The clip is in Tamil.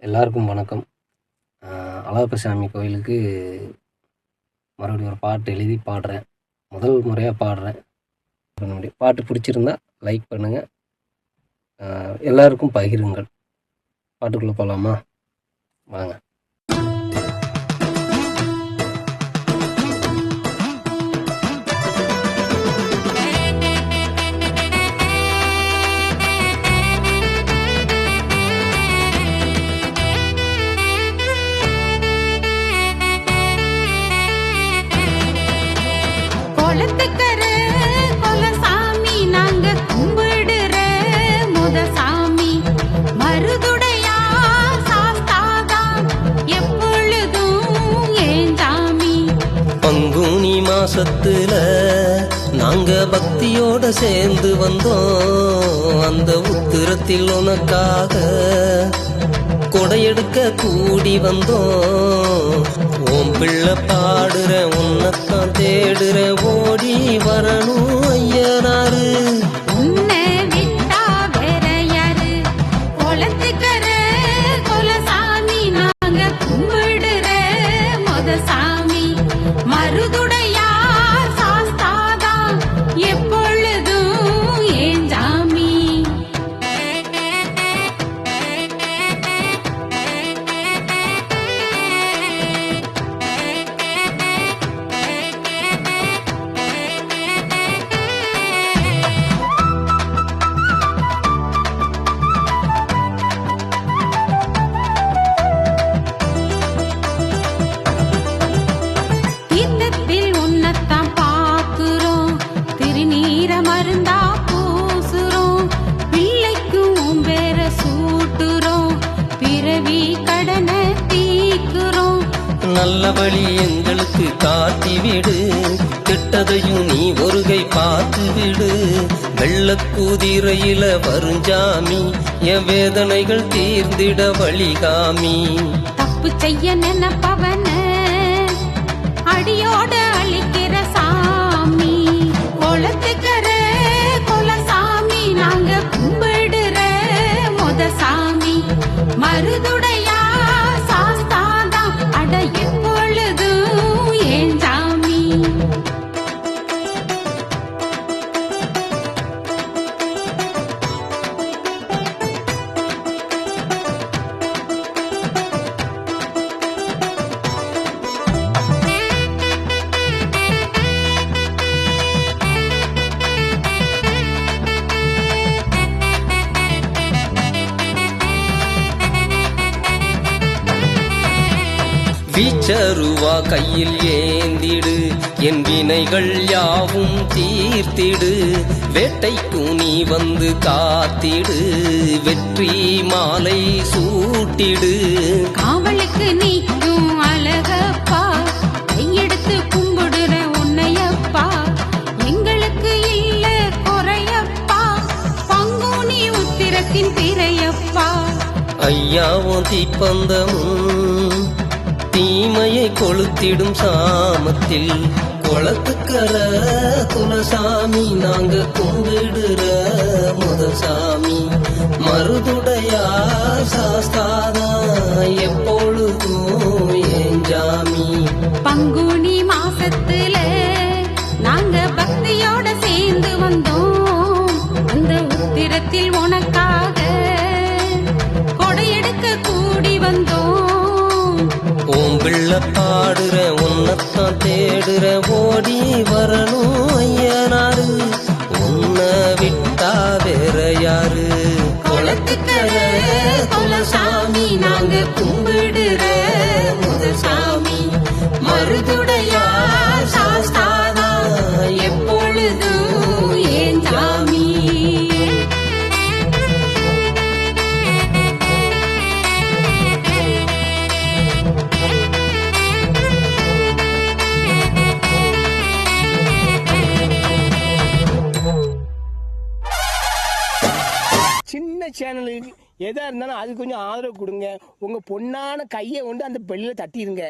எல்லாருக்கும் வணக்கம். அழகப்பசாமி கோயிலுக்கு மறுபடியும் ஒரு பாட்டு எழுதி பாடுறேன். முதல் முறையாக பாடுறேன். பாட்டு பிடிச்சிருந்தா லைக் பண்ணுங்கள், எல்லாருக்கும் பகிருங்கள். பாட்டுக்குள்ளே போகலாமா? வாங்க. பங்குனி மாசத்துல நாங்க பக்தியோட சேர்ந்து வந்தோம். அந்த உத்திரத்தில் உனக்காக கொடையெடுக்க கூடி வந்தோம். ஓம் பிள்ளை பாடுற உன்னத்தான் தேடுற, ஓடி வரணும் ஐயனாரு. நல்ல வழி எங்களுக்கு காட்டிவிடு, கெட்டதையும் நீ ஒருகை பார்த்து விடு. வெள்ளக்குதிரையில வருஞ்சாமி, என் வேதனைகள் தீர்ந்திட வழிகாமி. தப்பு செய்ய நினைப்பவன அடியோட அழிக்கிற சாமி, குளத்துக்கர குலசாமி, நாங்க கும்பிடுற முத சாமி. மருதுடையா சாஸ்தாதான் அட எப்பொழுதும் ஏன் சாமி. வீச்சருவா கையில் ஏந்திடு, என் வினைகள் யாவும் தீர்த்திடு. வேட்டைக்கும் நீ வந்து காத்திடு, வெற்றி மாலை சூட்டிடு. காவலுக்கு நீக்கும் அழகப்பா, கையெடுத்து கும்பிடுற உன்னையப்பா. எங்களுக்கு இல்ல குறையப்பா, பங்குனி உத்திரத்தின் திரையப்பா. ஐயாவும் தீப்பந்தமும் தீமையை கொளுத்திடும் சாமத்தில், குளத்துக்கர குலசாமி, நாங்க கும்பிடுற முதசாமி. மருதுடையா சாஸ்தாதா எப்பொழுதும் ஏன் ஜாமி. பங்குனி மாசத்துல நாங்க பக்தியோட சேர்ந்து வந்தோம். அந்த உத்திரத்தில் உனக்காக கொடையெடுக்க கூடி வந்தோம். ஓம் பிள்ளை பாடுற உன்னத்தான் தேடுற, ஓடி வரணும் ஐயனாரு. உன்னை விட்டா வேற யாரு. குளத்துக்கர குலசாமி, நாங்க கும்பிடுற முதசாமி. மருதுடையா சாஸ்தாதா எப்பொழுதும் ஏன் சாமி. சின்ன சேனலுக்கு எதா இருந்தாலும் அது கொஞ்சம் ஆதரவு கொடுங்க. உங்க பொண்ணான கையை கொண்டு அந்த பெல்லில் தட்டிடுங்க.